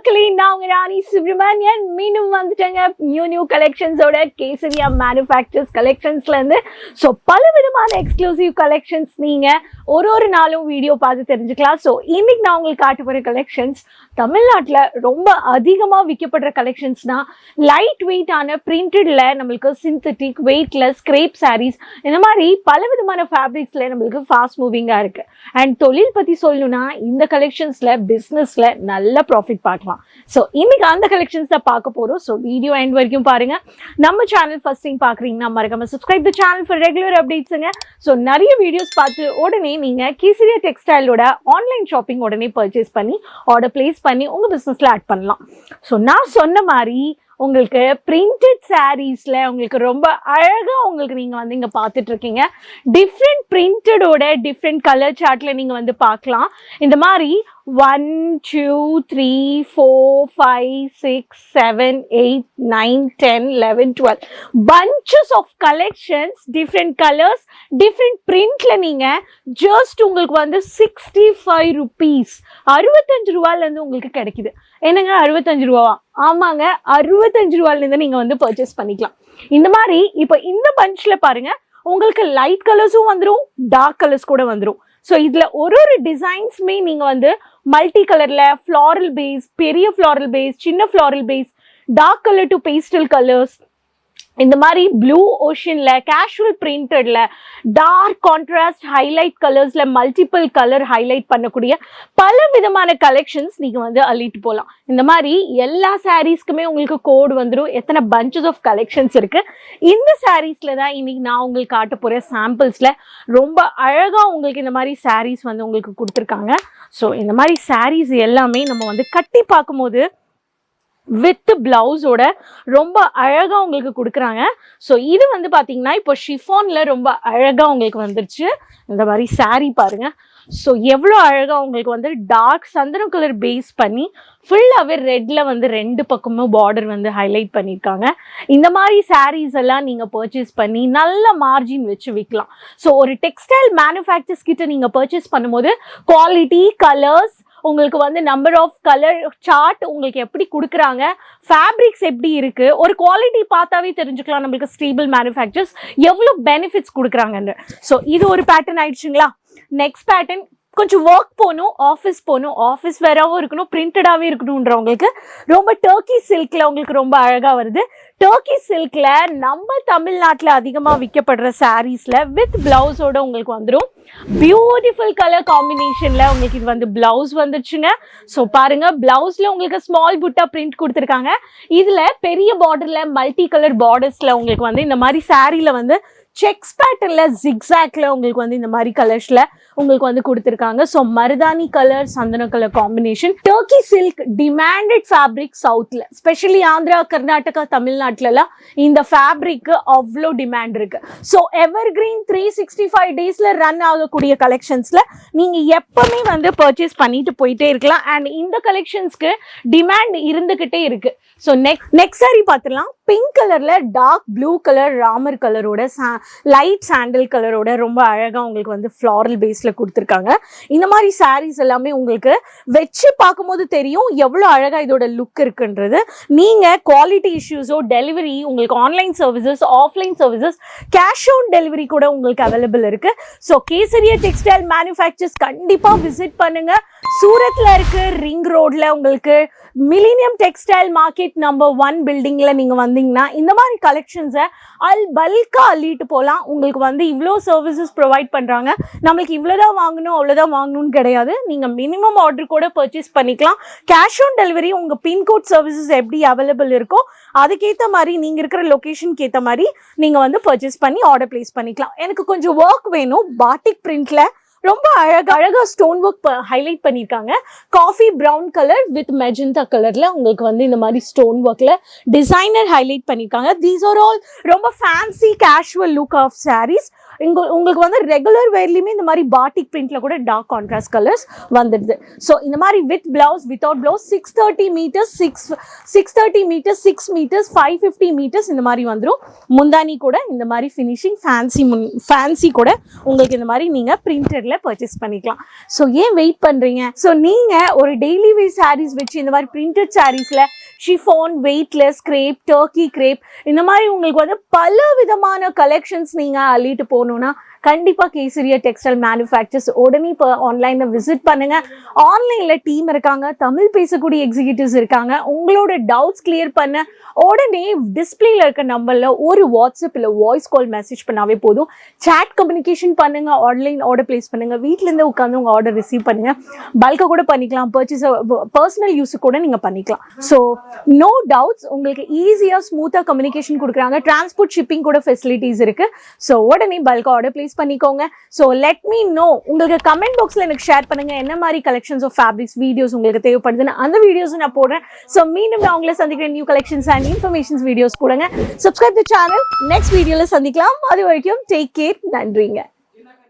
மக்களே, நான் உங்க ராணி சுப்ரமணியன் மீண்டும் வந்துட்டேங்க நியூ கலெக்ஷன்ஸோட கேசரியா மேனுஃபேக்சர்ஸ் கலெக்ஷன்ஸ்ல இருந்து. ஸோ பல விதமான எக்ஸ்க்ளூசிவ் கலெக்ஷன்ஸ் நீங்க ஒரு நாளும் வீடியோ பார்த்து தெரிஞ்சுக்கலாம். ஸோ இன்னைக்கு நான் உங்களுக்கு காட்ட போகிற கலெக்ஷன்ஸ் தமிழ்நாட்டில் ரொம்ப அதிகமாக விற்கப்படுற கலெக்ஷன்ஸ்னா லைட் வெயிட்டான பிரிண்டட்ல நம்மளுக்கு சிந்தட்டிக் வெயிட்லெஸ் ஸ்க்ரேப் சாரீஸ், இந்த மாதிரி பல விதமான ஃபேப்ரிக்ஸ்ல நம்மளுக்கு ஃபாஸ்ட் மூவிங்காக இருக்கு. அண்ட் தொழில் பற்றி சொல்லணும்னா இந்த கலெக்ஷன்ஸ்ல பிஸ்னஸ்ல நல்ல ப்ராஃபிட் பார்க்கலாம். ஸோ இன்னைக்கு அந்த கலெக்ஷன்ஸ் தான் பார்க்க போகிறோம். ஸோ வீடியோ எண்ட் வரைக்கும் பாருங்க. நம்ம சேனல் ஃபர்ஸ்ட் டைம் பார்க்குறீங்கன்னா மறக்காம subscribe the channel for regular அப்டேட்ஸுங்க. ஸோ நிறைய வீடியோஸ் பார்த்து உடனே நீங்கள் கேசரியா டெக்ஸ்டைலோட ஆன்லைன் ஷாப்பிங் உடனே பர்ச்சேஸ் பண்ணி ஆர்டர் பிளேஸ் பண்ணி உங்கள் பிஸ்னஸில் ஆட் பண்ணலாம். ஸோ நான் சொன்ன மாதிரி உங்களுக்கு பிரிண்டட் சாரீஸ்ல உங்களுக்கு ரொம்ப அழகா உங்களுக்கு நீங்க வந்து இங்க பார்த்துட்டு இருக்கீங்க. டிஃப்ரெண்ட் பிரிண்டடோட டிஃப்ரெண்ட் கலர் சார்ட்ல நீங்க வந்து பார்க்கலாம். இந்த மாதிரி 1 2 3 4 5 6 7 8 9 10 11 12 bunches of collections, different colors, different printல நீங்க ஜஸ்ட் உங்களுக்கு வந்து 65 rupees 65 ரூபாயில இருந்து உங்களுக்கு கிடைக்குது. என்னங்க 65 ரூபாவா? ஆமாங்க, 65 ரூபாயில இருந்து நீங்க வந்து பர்ச்சேஸ் பண்ணிக்கலாம். இந்த மாதிரி இப்போ இந்த பஞ்ச்ல பாருங்க, உங்களுக்கு லைட் கலர்ஸும் வந்துடும், டார்க் கலர்ஸ் கூட வந்துடும். ஸோ இதுல ஒரு டிசைன்ஸுமே நீங்க வந்து மல்டி கலர்ல ஃப்ளாரல் பேஸ், பெரிய ஃப்ளாரல் பேஸ், சின்ன floral base, dark colour to pastel colours, இந்த மாதிரி ப்ளூ ஓஷன்ல கேஷுவல் பிரிண்டட்ல டார்க் கான்ட்ராஸ்ட் ஹைலைட் கலர்ஸ்ல மல்டிபிள் கலர் ஹைலைட் பண்ணக்கூடிய பல விதமான கலெக்ஷன்ஸ் நீங்க வந்து அள்ளிட்டு போகலாம். இந்த மாதிரி எல்லா சாரீஸ்க்குமே உங்களுக்கு கோட் வந்துடும். எத்தனை பஞ்சஸ் ஆஃப் கலெக்ஷன்ஸ் இருக்கு. இந்த சாரீஸ்ல தான் இன்னைக்கு நான் உங்களுக்கு காட்ட போற சாம்பிள்ஸ்ல ரொம்ப அழகா உங்களுக்கு இந்த மாதிரி சாரீஸ் வந்து உங்களுக்கு கொடுத்துருக்காங்க. ஸோ இந்த மாதிரி சாரீஸ் எல்லாமே நம்ம வந்து கட்டி பார்க்கும்போது வித் பிளவுஸோட ரொம்ப அழகா உங்களுக்கு கொடுக்குறாங்க. ஸோ இது வந்து பாத்தீங்கன்னா இப்போ ஷிஃபான்ல ரொம்ப அழகா உங்களுக்கு வந்துருச்சு. இந்த மாதிரி சாரீ பாருங்க. ஸோ எவ்வளோ அழகா உங்களுக்கு வந்து டார்க் சந்தனம் கலர் பேஸ் பண்ணி ஃபுல்லாகவே ரெட்ல வந்து ரெண்டு பக்கமும் பார்டர் வந்து ஹைலைட் பண்ணியிருக்காங்க. இந்த மாதிரி சாரீஸ் எல்லாம் நீங்கள் பர்ச்சேஸ் பண்ணி நல்ல மார்ஜின் வச்சு விற்கலாம். ஸோ ஒரு டெக்ஸ்டைல் மேனுஃபேக்சர்ஸ் கிட்ட நீங்கள் பர்ச்சேஸ் பண்ணும்போது குவாலிட்டி, கலர்ஸ், உங்களுக்கு வந்து நம்பர் ஆஃப் கலர் சார்ட் உங்களுக்கு எப்படி கொடுக்குறாங்க, ஃபேப்ரிக்ஸ் எப்படி இருக்கு, ஒரு குவாலிட்டி பார்த்தாவே தெரிஞ்சுக்கலாம் நம்மளுக்கு ஸ்டேபிள் மேனுஃபேக்சர்ஸ் எவ்வளோ பெனிஃபிட்ஸ் கொடுக்குறாங்கன்னு. ஸோ இது ஒரு பேட்டர்ன் ஆயிடுச்சுங்களா. நெக்ஸ்ட் பேட்டர்ன் கொஞ்சம் ஒர்க் போகணும், ஆஃபீஸ் வேறாவும் இருக்கணும், பிரிண்டடாகவே இருக்கணுன்றவங்களுக்கு ரொம்ப டர்க்கி சில்க்ல உங்களுக்கு ரொம்ப அழகாக வருது. டர்க்கி சில்க்ல நம்ம தமிழ்நாட்டில் அதிகமாக விற்கப்படுற சாரீஸ்ல வித் பிளவுஸோட உங்களுக்கு வந்துடும். பியூட்டிஃபுல் கலர் காம்பினேஷன்ல உங்களுக்கு இது வந்து பிளவுஸ் வந்துச்சுங்க. ஸோ பாருங்க, பிளவுஸ்ல உங்களுக்கு ஸ்மால் புட்டா பிரிண்ட் கொடுத்துருக்காங்க. இதுல பெரிய பார்டர்ல மல்டி கலர் பார்டர்ஸ்ல உங்களுக்கு வந்து இந்த மாதிரி சாரீல வந்து செக்ஸ் பேட்டர்ன்ல ஜிக்ஸாக்ல உங்களுக்கு வந்து இந்த மாதிரி கலர்ஸ்ல உங்களுக்கு வந்து கொடுத்துருக்காங்க. ஸோ மருதானி கலர், சந்தன colour combination. Turkey silk demanded fabric சவுத்ல, ஸ்பெஷலி ஆந்திரா, கர்நாடகா, தமிழ்நாட்டுலலாம் இந்த ஃபேப்ரிக்கு அவ்வளோ டிமாண்ட் இருக்கு. ஸோ எவர் கிரீன் 365 டேஸ்ல ரன் ஆகக்கூடிய கலெக்ஷன்ஸ்ல நீங்க எப்பவுமே வந்து பர்ச்சேஸ் பண்ணிட்டு போயிட்டே இருக்கலாம். அண்ட் இந்த கலெக்ஷன்ஸ்க்கு டிமாண்ட் இருந்துகிட்டே இருக்கு. ஸோ நெக்ஸ்ட் சாரி பார்த்துலாம். பிங்க் கலர்ல டார்க் ப்ளூ கலர் ராமர் கலரோட லைட் சாண்டல் கலரோட ரொம்ப அழகா உங்களுக்கு வந்து ஃப்ளாரல் பேஸ்ல கொடுத்துருக்காங்க. இந்த மாதிரி சாரீஸ் எல்லாமே உங்களுக்கு வச்சு பார்க்கும்போது தெரியும் எவ்வளோ அழகா இதோட லுக் இருக்குன்றது. நீங்க குவாலிட்டி இஷ்யூஸோ, டெலிவரி, உங்களுக்கு online services, offline services, cash on delivery கூட உங்களுக்கு அவைலபிள் இருக்கு. ஸோ கேசரியா டெக்ஸ்டைல் மேனுஃபேக்சர்ஸ் கண்டிப்பா விசிட் பண்ணுங்க. சூரத்ல இருக்கு, ரிங் ரோட்ல உங்களுக்கு மில்லினியம் டெக்ஸ்டைல் மார்க்கெட் நம்பர் 1 பில்டிங்ல நீங்க வந்தீங்கன்னா இந்த மாதிரி கலெக்ஷன்ஸை பல்கா அள்ளிட்டு போகலாம். உங்களுக்கு வந்து இவ்வளோ சர்வீசஸ் ப்ரொவைட் பண்றாங்க. நம்மளுக்கு இவ்வளோதான் வாங்கணும் அவ்வளோதான் வாங்கணும்னு கிடையாது. நீங்க மினிமம் ஆர்டர் கூட பர்ச்சேஸ் பண்ணிக்கலாம். கேஷ் ஆன் டெலிவரி உங்க பின்கோட் சர்வீசஸ் எப்படி அவைலபிள் இருக்கோ அதுக்கேற்ற மாதிரி நீங்க இருக்கிற லொகேஷனுக்கு ஏற்ற மாதிரி நீங்க வந்து பர்ச்சேஸ் பண்ணி ஆர்டர் பிளேஸ் பண்ணிக்கலாம். எனக்கு கொஞ்சம் ஒர்க் வேணும், பாட்டிக் பிரிண்ட்ல ரொம்ப அழகா ஸ்டோன் ஒர்க் ஹைலைட் பண்ணியிருக்காங்க. Coffee brown colour with magenta கலர்ல உங்களுக்கு வந்து இந்த மாதிரி ஸ்டோன் ஒர்க்ல டிசைனர் ஹைலைட் பண்ணியிருக்காங்க. தீஸ் ஆர் ஆல் ரொம்ப fancy casual look of sarees. உங்களுக்கு வந்து ரெகுலர் வேர்லயுமே இந்த மாதிரி பாட்டிக் பிரிண்ட்ல கூட டார்க் கான்ட்ராஸ்ட் கலர்ஸ் வந்துடுது. ஸோ இந்த மாதிரி with blouse without blouse 630 metres 630 metres 6 metres 550 metres இந்த மாதிரி வந்துடும். முந்தானி கூட இந்த மாதிரி ஃபினிஷிங் ஃபேன்சி கூட உங்களுக்கு இந்த மாதிரி நீங்க பிரிண்டட்ல பர்ச்சேஸ் பண்ணிக்கலாம். ஸோ ஏன் வெயிட் பண்றீங்க? ஸோ நீங்க ஒரு டெய்லி வேர் சாரீஸ் வச்சு இந்த மாதிரி பிரிண்டட் சாரீஸ்ல chiffon, weightless crepe, turkey crepe இந்த மாதிரி உங்களுக்கு வந்து பல விதமான கலெக்ஷன்ஸ் நீங்க அள்ளிட்டு போகணும்னா கண்டிப்பா கேசரியா டெக்ஸ்டைல் மேனுஃபேக்சர்ஸ் உடனே இப்போ ஆன்லைன்ல விசிட் பண்ணுங்க. ஆன்லைன்ல டீம் இருக்காங்க, தமிழ் பேசக்கூடிய எக்ஸிக்யூட்டிவ்ஸ் இருக்காங்க. உங்களோட டவுட்ஸ் கிளியர் பண்ண உடனே டிஸ்பிளேல இருக்க நம்பர்ல ஒரு வாட்ஸ்அப் இல்ல வாய்ஸ் கால் மெசேஜ் பண்ணாவே போதும். சாட் கம்யூனிகேஷன் பண்ணுங்க, ஆன்லைன் ஆர்டர் பிளேஸ் பண்ணுங்க, வீட்ல இருந்து உட்காந்து உங்க ஆர்டர் ரிசீவ் பண்ணுங்க. பல்கா கூட பண்ணிக்கலாம், பர்ச்சேஸ் பர்சனல் யூஸ் கூட நீங்க பண்ணிக்கலாம். ஸோ நோ டவுட்ஸ், உங்களுக்கு ஈஸியா ஸ்மூத்தா கம்யூனிகேஷன் கொடுக்குறாங்க. டிரான்ஸ்போர்ட் ஷிப்பிங் கூட ஃபெசிலிட்டிஸ் இருக்கு. ஸோ உடனே பல்கா ஆர்டர் பிளேஸ் பண்ணிக்கோங்க. ஸோ லெட் மீ நோ, உங்களுக்கு கமெண்ட் பாக்ஸ்ல எனக்கு ஷேர் பண்ணுங்க என்ன மாதிரி கலெக்ஷன்ஸ் ஆஃப் ஃபேப்ரிக்ஸ் வீடியோஸ் உங்களுக்கு தேவைப்படுதுன்னு. அந்த வீடியோஸ் நான் போடுறேன். ஸோ மீண்டும் நான் உங்களை சந்திக்கிறேன் new collections and informations videos போடுங்க. Subscribe the channel. நெக்ஸ்ட் வீடியோல சந்திக்கலாம். அது வரைக்கும் டேக் கேர். நன்றிங்க.